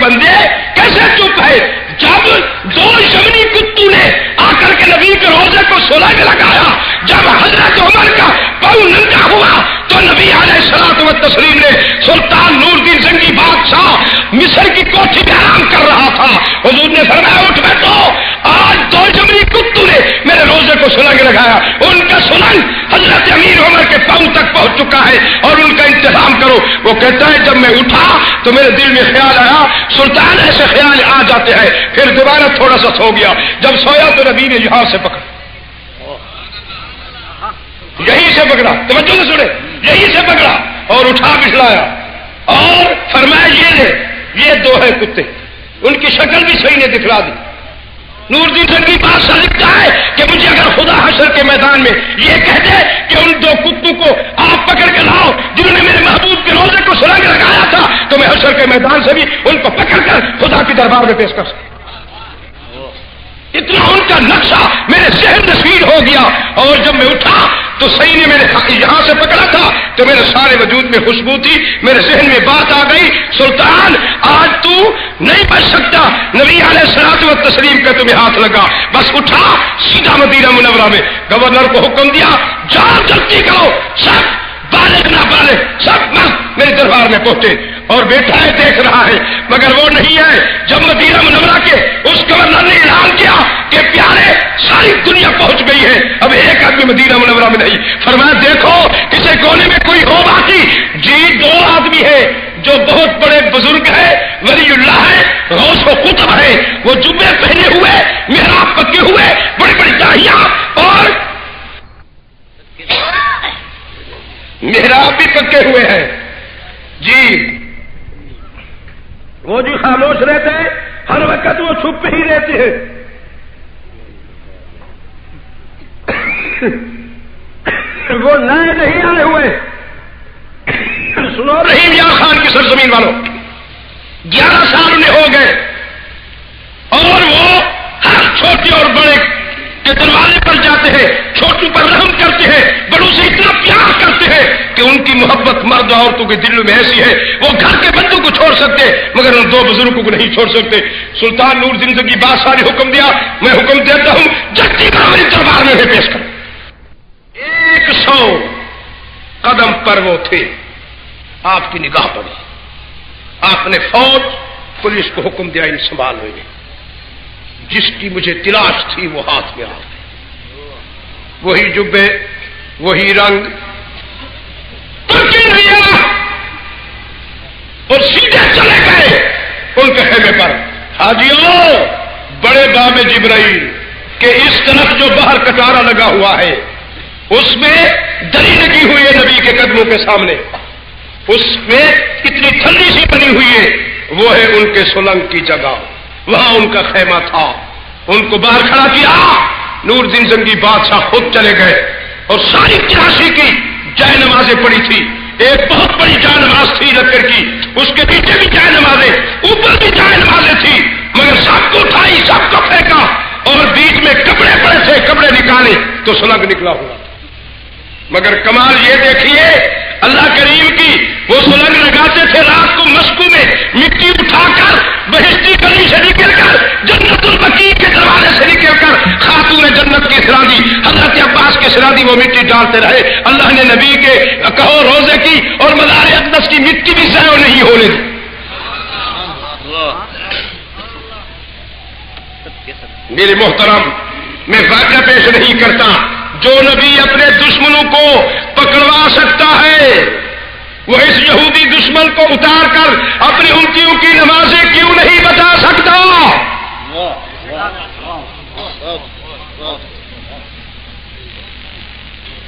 بندے کیسے چپ ہے؟ جب دو یمنی کتوں نے آ کر کے نبی کے روزے کو سلنگ لگایا، جب حضرت عمر کا پاؤں ننگا ہوا تو نبی علیہ الصلوۃ والتسلیم نے سلطان نور الدین زنگی بادشاہ مصر کی کوٹھی میں آرام کر رہا تھا، حضور نے فرمایا اٹھ بیٹھو، آج دو یمنی کتوں نے میرے روزے کو سلنگ لگایا، ان کا سلنگ حضرت امیر عمر کے پاؤں تک پہنچ چکا ہے اور ان کا انتظام کرو۔ وہ کہتا ہے جب میں اٹھا تو میرے دل میں خیال آیا، سلطان ایسے خیال آ جاتے ہیں، پھر دوبارہ تھوڑا سا سو گیا، جب سویا تو نبی نے یہاں سے پکڑا، یہیں سے پکڑا، توجہ سے سنے، یہیں سے پکڑا اور اٹھا بٹھلایا اور فرمایا یہ دو ہے کتے، ان کی شکل بھی صحیح نے دکھلا دی۔ نور الدین زنگی بادشاہ لکھتا ہے کہ مجھے اگر خدا حشر کے میدان میں یہ کہہ دے کہ ان دو کتوں کو آپ پکڑ کے لاؤ جنہوں نے میرے محبوب کے روزے کو سلنگ لگایا تھا، تو میں حشر کے میدان سے بھی ان کو پکڑ کر خدا کے دربار میں پیش کر سکتا۔ اتنا ان کا نقشہ میرے ذہن نشین ہو گیا، اور جب میں اٹھا تو صحیح نے میرے یہاں سے پکڑا تھا تو میرے سارے وجود میں خوشبو تھی، میرے ذہن میں بات آ گئی، سلطان آج تو نہیں بچ سکتا، نبی علیہ الصلوۃ والتسلیم پہ تمہیں ہاتھ لگا، بس اٹھا سیدھا مدینہ منورہ میں۔ گورنر کو حکم دیا جاؤ جلدی کرو، سب بالغ نہ بالغ سب مرد میرے دربار میں پہنچے، اور بیٹھا ہے دیکھ رہا ہے مگر وہ نہیں ہے۔ جب مدینہ منورہ کے اس گورنر نے اعلان کیا کہ پیارے ساری دنیا پہنچ گئی ہے، اب ایک آدمی مدینہ منورہ میں نہیں، فرمایا دیکھو کسی کونے میں کوئی ہو باقی؟ جی دو آدمی ہے جو بہت بڑے بزرگ ہے، ولی اللہ ہے، غوث و قطب ہے، وہ جبے پہنے ہوئے، محراب پکے ہوئے، بڑی بڑی داڑھیاں اور محراب بھی پکے ہوئے ہیں۔ جی وہ جو خاموش رہتے ہیں ہر وقت وہ چھپ ہی رہتے ہیں۔ وہ نئے نہیں آئے ہوئے، سنو رحیم یار خان کی سرزمین والوں، 11 سال انہیں ہو گئے اور وہ ہر چھوٹے اور بڑے کے دروازے پر جاتے ہیں، چھوٹوں پر رحم کرتے ہیں، بڑوں سے اتنا پیار کرتے ہیں کہ ان کی محبت مرد عورتوں کے دلوں میں ایسی ہے وہ گھر کے بندوں کو چھوڑ سکتے مگر ان دو بزرگوں کو نہیں چھوڑ سکتے۔ سلطان نور الدین زنگی بادشاہ نے حکم دیا، میں حکم دیتا ہوں جلدی میرے دربار میں پیش کرو۔ 100 قدم پر وہ تھے، آپ کی نگاہ پڑی، آپ نے فوج پولیس کو حکم دیا ان سنبھال ہوئے، جس کی مجھے تلاش تھی وہ ہاتھ میں آ گئی، وہی جبے وہی رنگ اور سیدھے چلے گئے ان کے خیمے پر۔ حاجیوں بڑے بام جبرائیل کہ اس طرف جو باہر کٹارا لگا ہوا ہے اس میں دری لگی ہوئی ہے نبی کے قدموں کے سامنے، اس میں اتنی ٹھنڈی سی بنی ہوئی ہے، وہ ہے ان کے سلنگ کی جگہ، وہاں ان کا خیمہ تھا، ان کو باہر کھڑا کیا۔ نور الدین زنگی بادشاہ خود چلے گئے اور ساری 83 کی جائے نمازیں پڑی تھی، ایک بہت بڑی جائے نماز تھی لکڑ کی، اس کے پیچھے بھی جائے نمازیں، اوپر بھی جائے نمازیں تھی، مگر سب کو اٹھائی سب کو پھینکا اور بیچ میں کپڑے پڑے تھے، کپڑے نکالے تو سلنگ نکلا ہوا۔ مگر کمال یہ دیکھیے اللہ کریم کی، وہ سلنگ لگاتے تھے رات کو مسکو میں مٹی اٹھا کر بہشتی گلی سے نکل کر جنت البقیع کے دروازے سے نکل کر خاتون جنت کی سرادی حضرت عباس کے سرادی وہ مٹی ڈالتے رہے۔ اللہ نے نبی کے کہو روزے کی اور مزار اقدس کی مٹی بھی ضائع نہیں ہونے دی۔ میرے محترم میں واقعہ پیش نہیں کرتا، جو نبی اپنے دشمنوں کو پکڑوا سکتا ہے وہ اس یہودی دشمن کو اتار کر اپنی امتیوں کی نمازیں کیوں نہیں بتا سکتا؟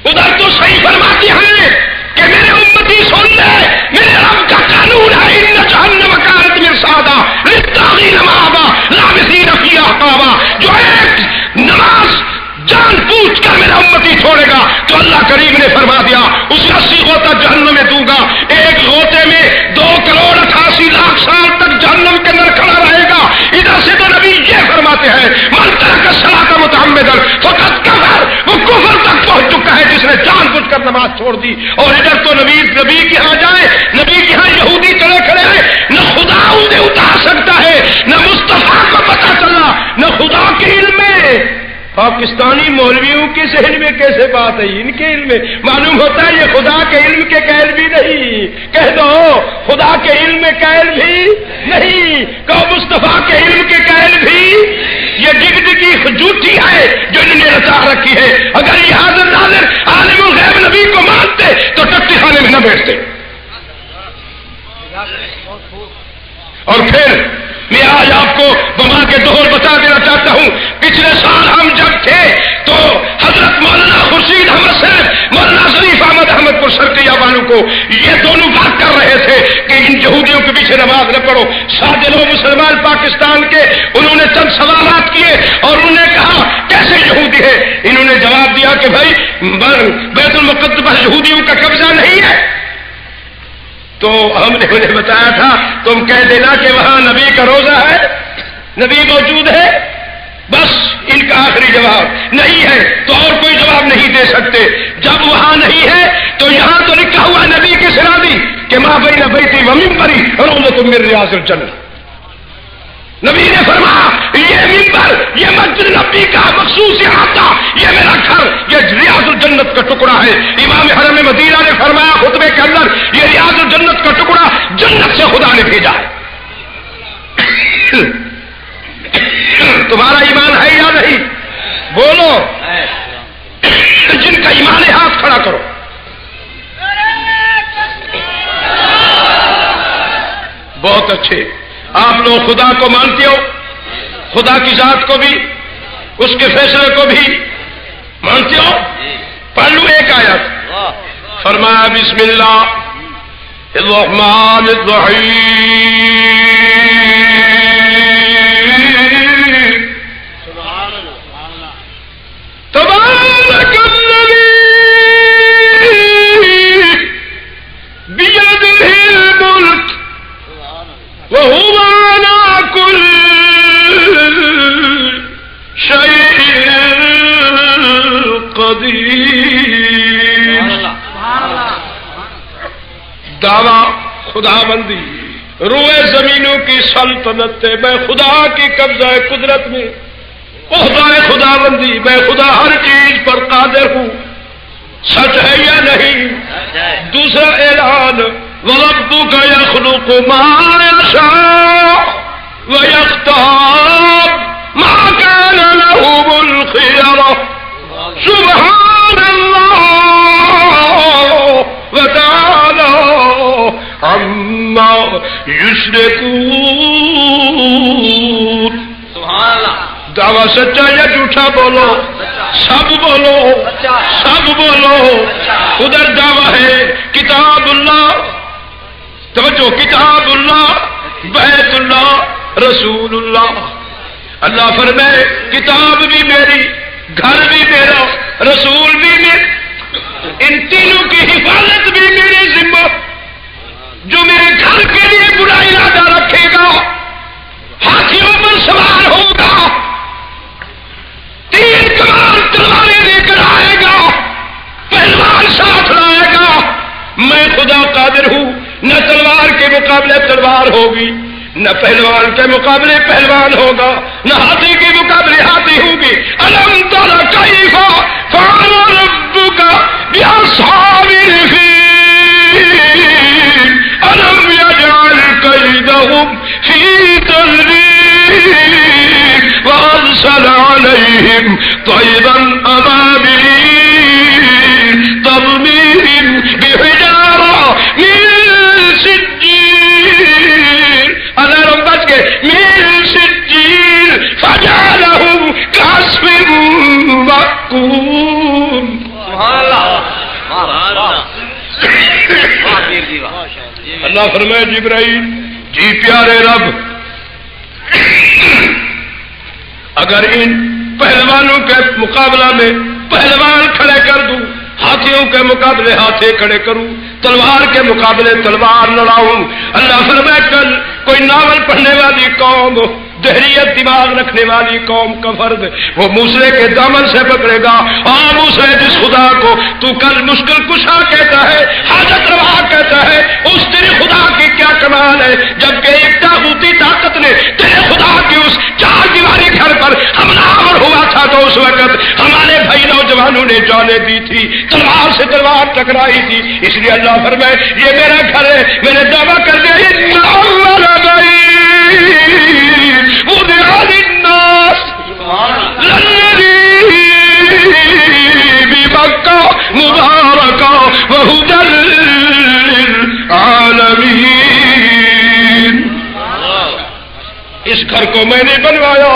ادھر تو صحیح فرماتی ہیں کہ میرے امتی سن لے، میرے رب کا قانون ہے ان جہنم کانت مرصادا للطاغین مآبا لابثین فیہا احقابا۔ جو ایک نماز جان پوچھ کر میرا امتی چھوڑے گا تو اللہ کریم نے فرما دیا اسے 80 غوطہ جہنم میں دوں گا، ایک غوطے میں 2,88,00,000 سال تک جہنم کے اندر کھڑا رہے گا۔ ادھر سے تو نبی یہ فرماتے ہیں من ترک الصلاۃ متعمدا فقد کفر، وہ کفر تک پہنچ چکا ہے جس نے جان بوجھ کر نماز چھوڑ دی۔ اور ادھر تو نبی کے ہاں جائے، نبی کے ہاں یہودی چلے کھڑے ہیں، نہ خدا انہیں اتار سکتا پاکستانی مولویوں کے ذہن میں کیسے بات ہے؟ ان کے علم میں معلوم ہوتا ہے یہ خدا کے علم کے قائل بھی نہیں. کہہ دو خدا کے علم میں قائل بھی نہیں، کہو مصطفیٰ کے علم کے قائل بھی. یہ ڈگڈگی جھوٹی ہے جو انہوں نے رچا رکھی ہے. اگر یہ حاضر ناظر عالم الغیب نبی کو مانتے تو ٹٹی خانے میں نہ بیٹھتے. اور پھر میں آج آپ کو بما کے دوہر بتا دینا چاہتا ہوں. پچھلے سال ہم جب تھے تو حضرت مولانا خورشید احمد صاحب، مولانا شریف احمد احمد پور شرقیہ والوں کو یہ دونوں بات کر رہے تھے کہ ان یہودیوں کے پیچھے نماز نہ پڑھو. سادے لوگ مسلمان پاکستان کے انہوں نے چند سوالات کیے اور انہوں نے کہا کیسے یہودی ہے؟ انہوں نے جواب دیا کہ بھائی بیت المقدس پر یہودیوں کا قبضہ نہیں ہے. تو ہم نے انہیں بتایا تھا تم کہہ دینا کہ وہاں نبی کا روزہ ہے، نبی موجود ہے. بس ان کا آخری جواب نہیں ہے تو اور کوئی جواب نہیں دے سکتے. جب وہاں نہیں ہے تو یہاں تو لکھا ہوا نبی کی سرادی کہ ماں بین بیتی و منبری روضۃ من ریاض الجنہ. نبی نے فرمایا یہ منبر، یہ مسجد نبی کا مخصوص احاطہ، یہ میرا گھر، یہ ریاض الجنت کا ٹکڑا ہے. امام حرم مدینہ نے فرمایا خطبے کے اندر یہ ریاض الجنت کا ٹکڑا جنت سے خدا نے بھیجا ہے. تمہارا ایمان ہے یا نہیں؟ بولو. جن کا ایمان ہے ہاتھ کھڑا کرو. بہت اچھے. آپ لوگ خدا کو مانتے ہو، خدا کی ذات کو بھی، اس کے فیصلے کو بھی مانتے ہو؟ پڑھ لوں ایک آیت. فرمایا بسم اللہ الرحمن الرحیم تبارک الذی بیدہ الملک وهو على كل شيء قدير. دعویٰ خدا بندی، روئے زمینوں کی سلطنت ہے، میں خدا کی قبضہ قدرت میں، عہدہ خدا بندی، میں خدا ہر چیز پر قادر ہوں. سچ ہے یا نہیں؟ دوسرا اعلان وَرَبُّكَ يَخْلُقُ مَا يَشَاءُ وَيَخْتَارُ مَا كَانَ لَهُمُ الْخِيَرَةُ سُبْحَانَ اللَّهِ وَتَعَالَى عَمَّا يُشْرِكُونَ. سبحان اللہ. دعویٰ سچا یا جھوٹا؟ بولو. سب بولو، سب بولو. ادھر دعویٰ ہے کتاب اللہ، توجہ، کتاب اللہ، بیت اللہ، رسول اللہ. اللہ فرمائے کتاب بھی میری، گھر بھی میرا، رسول بھی میرا، ان تینوں کی حفاظت بھی میرے ذمہ. جو میرے گھر کے لیے برا ارادہ رکھے گا ہاتھیوں پر سوار ہوگا، تیر کمان تلواریں لے کر آئے گا، پہلوان ساتھ لائے گا. میں خدا قادر ہوں، نہ تلوار کے مقابلے تلوار ہوگی، نہ پہلوان کے مقابلے پہلوان ہوگا، نہ ہاتھی کے مقابلے ہاتھی ہوگی. الم تر کیف فعل ربک باصحاب الفیل الم یجعل کیدہم فی تضلیل وارسل علیہم طیرا ابابیل ترمیہم بحجارہ من سجیل. اللہ رب بچ کے من سجیل فجعلہم کعصف مأکول. اللہ فرمائے جبرائیل جی پیارے رب، اگر ان پہلوانوں کے مقابلہ میں پہلوان کھڑے کر دوں، ہاتھیوں کے مقابلے ہاتھی کھڑے کروں، تلوار کے مقابلے تلوار لڑاؤں. اللہ فرمائے کل کوئی ناول پڑھنے والی قوم، دہریت دماغ رکھنے والی قوم کا فرد وہ موسیٰ کے دامن سے پکڑے گا. ہاں موسیٰ جس خدا کو تو کل مشکل کشا کہتا ہے، حاجت روا کہتا ہے، اس تیرے خدا کی کیا کمال ہے. جبکہ ایک طاغوتی طاقت نے تیرے خدا کی اس چار دیواری گھر پر حملہ آور ہوا تھا تو اس وقت نے دی تھی، تلوار سے تلوار ٹکرائی تھی، اس لیے اللہ فرمائے یہ میرا گھر ہے، میں نے دعویٰ کر دیا مبارکا وہدی للعالمین۔ اس گھر کو میں نے بنوایا،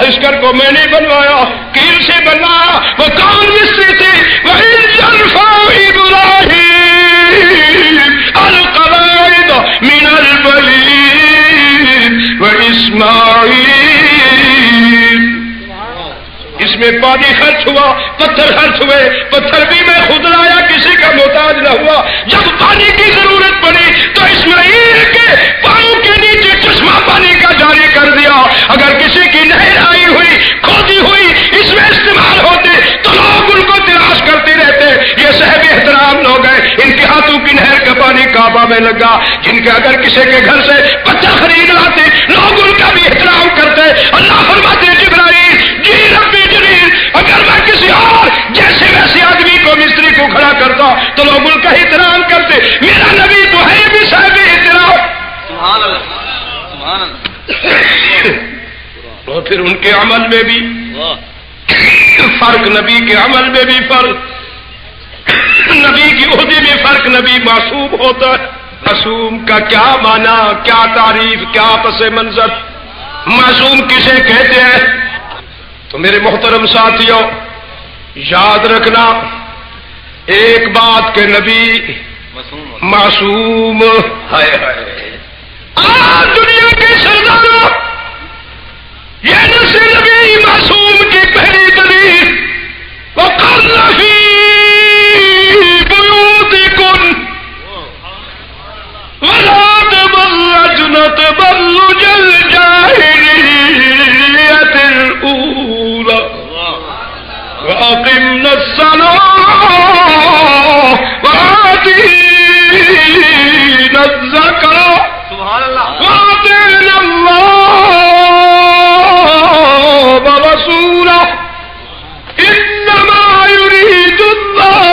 اس گھر کو میں نے بنوایا، کیل سے بنایا، وہ کون مستری تھے؟ وَإِذْ يَرْفَعُ إِبْرَاهِيمُ الْقَوَاعِدَ مِنَ الْبَيْتِ وَإِسْمَاعِيلُ۔ اس میں پانی خرچ ہوا، پتھر خرچ ہوئے، پتھر بھی میں خود لایا، کسی کا محتاج نہ ہوا۔ جب پانی کی ضرورت پڑی تو اسماعیل کے پاؤں کے نیچے چشمہ پانی کا جاری کر دیا۔ اگر کسی کی نہر آئی ہوئی، کھودی ہوئی، اس میں استعمال ہوتے تو لوگ ان کو تلاش کرتے رہتے۔ یہ صاحب احترام لوگ ہیں، ان کے ہاتھوں کی نہر کا پانی کعبہ میں لگا، جن کے اگر کسی کے گھر سے پتھر خرید لاتے لوگ ان کا بھی احترام کرتے۔ اللہ فرماتے جبرائیل جی ربی جلیل، اگر میں کسی اور جیسے ویسے آدمی کو مستری کو کھڑا کرتا تو لوگ ان کا احترام کرتے۔ میرا نبی تو ہے بھی صاحب احترام۔ سبحان اللہ سبحان اللہ۔ اور پھر ان کے عمل میں بھی فرق، نبی کے عمل میں بھی فرق، نبی کی عہدے میں فرق۔ نبی معصوم ہوتا ہے، معصوم کا کیا معنی، کیا تعریف، کیا پس منظر؟ معصوم کسے کہتے ہیں؟ تو میرے محترم ساتھیوں یاد رکھنا ایک بات کہ نبی معصوم ہے۔ آج دنیا کے سرداروں یہ نسل نبی معصوم کی پہلی دلیل وَقَرْنَ فِي بُيُوتِكُنَّ وَلَا تَبَرَّجْنَ تَبَرُّجَ الْجَاهِلِيَّةِ الْأُولَى وَأَقِمْنَا الصَّلَاةَ وَآتِينَا الزَّكَاةَ وَأَطِعْنَا اللَّهَ وَرَسُولَهُ إِنَّمَا يُرِيدُ اللَّهُ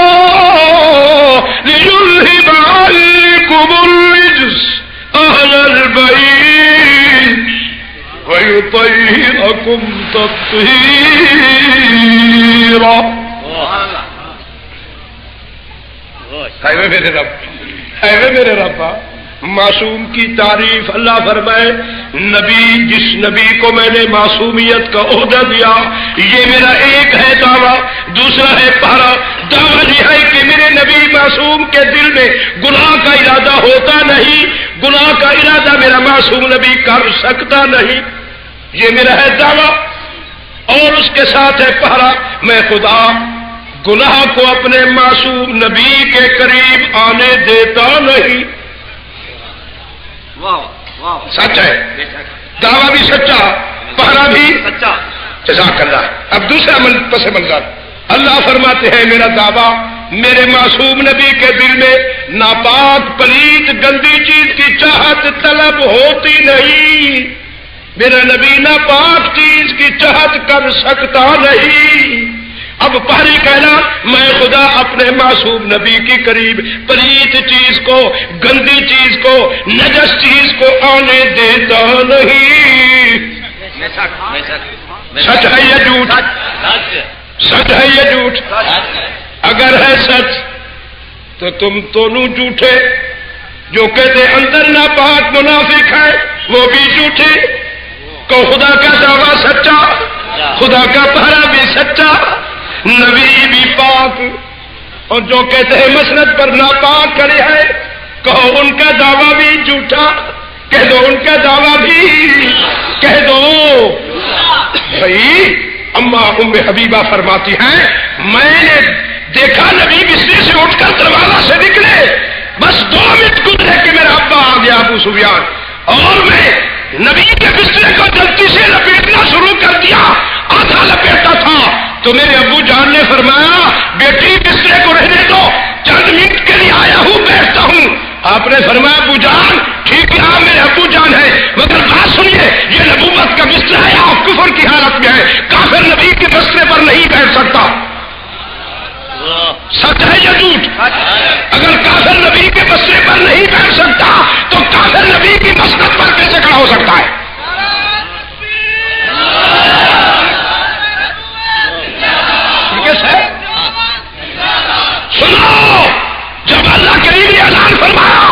لِيُذْهِبَ عَنكُمُ الرِّجْسَ أَهْلَ الْبَيْتِ وَيُطَهِّرَكُمْ تَطْهِيرًا۔ ہے میرے رب، ہے میرے رب۔ معصوم کی تعریف اللہ فرمائے نبی، جس نبی کو میں نے معصومیت کا عہدہ دیا، یہ میرا ایک ہے دعویٰ، دوسرا ہے پہرا دعویٰ یہ ہے کہ میرے نبی معصوم کے دل میں گناہ کا ارادہ ہوتا نہیں، گناہ کا ارادہ میرا معصوم نبی کر سکتا نہیں، یہ میرا ہے دعویٰ۔ اور اس کے ساتھ ہے پہرا، میں خدا گناہ کو اپنے معصوم نبی کے قریب آنے دیتا نہیں۔ سچ ہے، دعویٰ بھی سچا، پہرا بھی سچا۔ جزاک اللہ۔ اب دوسرا پس منظر اللہ فرماتے ہیں میرا دعویٰ میرے معصوم نبی کے دل میں ناپاک پلیت گندی چیز کی چاہت طلب ہوتی نہیں، میرا نبی ناپاک چیز کی چاہت کر سکتا نہیں۔ اب پہلی کہنا میں خدا اپنے معصوم نبی کے قریب پلیت چیز کو، گندی چیز کو، نجس چیز کو آنے دیتا نہیں۔ سچ ہے یا جھوٹ؟ سچ ہے یا جھوٹ؟ اگر ہے سچ تو تم دونوں جھوٹے، جو کہتے اندر ناپاک منافق ہے وہ بھی جھوٹے۔ کو خدا کا دعویٰ سچا، خدا کا پہرا بھی سچا، نبی بھی پاک، اور جو کہتے ہیں مسند پر ناپاک کھڑے ہیں کہو ان کا دعویٰ بھی جھوٹا، کہہ دو ان کا دعویٰ بھی، کہہ دو بھائی۔ اما ام حبیبہ فرماتی ہیں میں نے دیکھا نبی بستر سے اٹھ کر دروازہ سے نکلے، بس 2 منٹ گزرے کہ میرا ابا آ گیا ابو سفیان، اور میں نبی کے بستر کو جلدی سے لپیٹنا شروع کر دیا، آدھا لپیٹا تھا تو میرے ابو جان نے فرمایا بیٹی بستر کو رہنے دو، چند منٹ کے لیے آیا ہوں، بیٹھتا ہوں۔ آپ نے فرمایا ابو جان ٹھیک ہے آپ میرے ابو جان ہے، مگر بات سنیے یہ نبوت کا بستر ہے، آپ کفر کی حالت میں ہے، کافر نبی کے بستر پر نہیں بیٹھ سکتا۔ جھوٹ؟ اگر کافر نبی کے مسئلے پر نہیں بیٹھ سکتا تو کافر نبی کی مسلک پر کیسے کھڑا ہو سکتا ہے؟ سنو، جب اللہ کریم نے اعلان فرمایا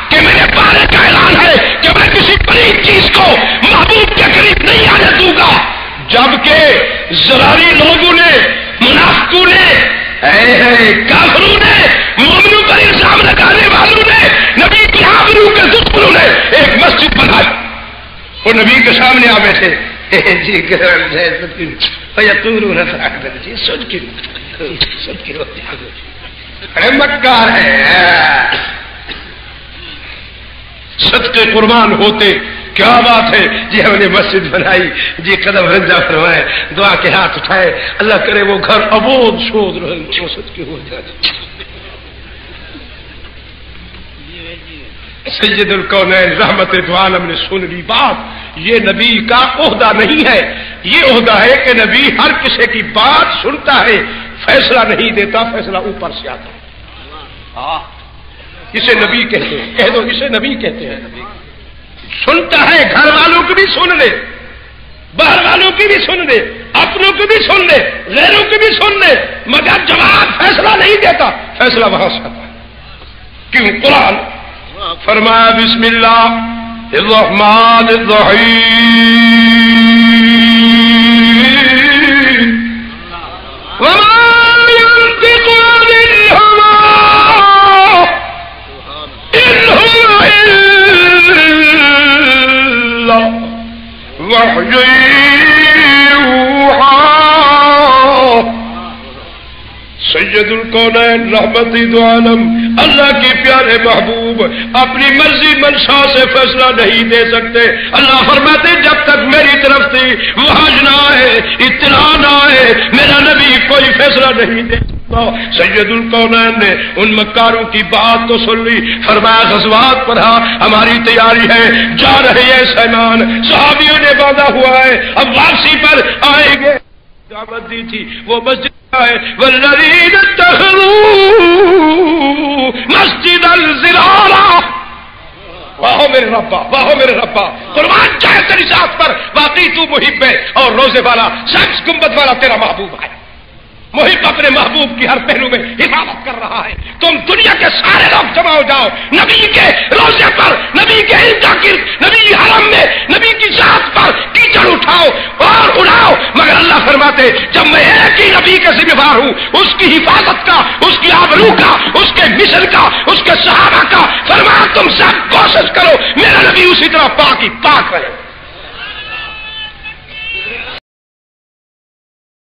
کہ میرے بارے کا اعلان ہے کہ میں کسی بڑی چیز کو محبوب کے قریب نہیں آنے دوں گا، جبکہ زراری لوگوں نے، منافقوں نے، کافروں نے، مومنوں پر الزام لگانے والوں نے، نبی کی آبرو کے دشمنوں نے ایک مسجد بنائی، وہ نبی کے سامنے آ بیٹھے مکار ہے، صدقے قربان ہوتے، کیا بات ہے جی، ہم نے مسجد بنائی جی، قدم رنجا فرمائے، دعا کے ہاتھ اٹھائے، اللہ کرے وہ گھر ابود شود رہے، صدقے ہو جائے۔ سید الکونین رحمت دو عالم نے سن لی بات، یہ نبی کا عہدہ نہیں ہے، یہ عہدہ ہے کہ نبی ہر کسی کی بات سنتا ہے، فیصلہ نہیں دیتا، فیصلہ اوپر سے آتا ہے۔ اسے نبی کہتے ہیں، کہہ دو اسے نبی کہتے ہیں۔ سنتا ہے، گھر والوں کی بھی سن لے، باہر والوں کی بھی سن لے، اپنوں کی بھی سن لے، غیروں کی بھی سن لے، مگر جواب فیصلہ نہیں دیتا، فیصلہ وہاں سے آتا ہے۔ کیوں؟ قرآن فرمایا بسم اللہ الرحمن الرحیم وما ينطق عن الهوى إن هو إلا وحی یوحی۔ سید الکونین رحمت دو عالم اللہ کے پیارے محبوب اپنی مرضی منشا سے فیصلہ نہیں دے سکتے۔ اللہ فرماتے جب تک میری طرف سے وحی نہ آئے، اطلاع نہ آئے، میرا نبی کوئی فیصلہ نہیں دے سکتا۔ سید الکونین نے ان مکاروں کی بات تو سن لی، فرمایا غزوات پڑھا، ہماری تیاری ہے، جا رہے ہیں سیمان، صحابیوں نے باندھا ہوا ہے، اب واپسی پر آئیں گے۔ دعوت دی تھی وہ مسجد ہے، والذین اتخذوا مسجد الزرارا۔ واہ میرے ربا، واہ میرے ربا، قربان چاہے تیری ذات پر، واقعی تو محب ہے اور روزے والا، شخص گنبد والا تیرا محبوب ہے۔ محب اپنے محبوب کی ہر پہلو میں حفاظت کر رہا ہے۔ تم دنیا کے سارے لوگ جمع ہو جاؤ، نبی کے روزے پر، نبی کے گرد، نبی حرم میں، نبی کی ذات پر کیچڑ اٹھاؤ اور اڑاؤ، مگر اللہ فرماتے جب میں ایک ہی نبی کا ذمہ دار ہوں، اس کی حفاظت کا، اس کی آبرو کا، اس کے مشن کا، اس کے صحابہ کا، فرمایا تم سب کوشش کرو میرا نبی اسی طرح پاک ہی پاک رہے۔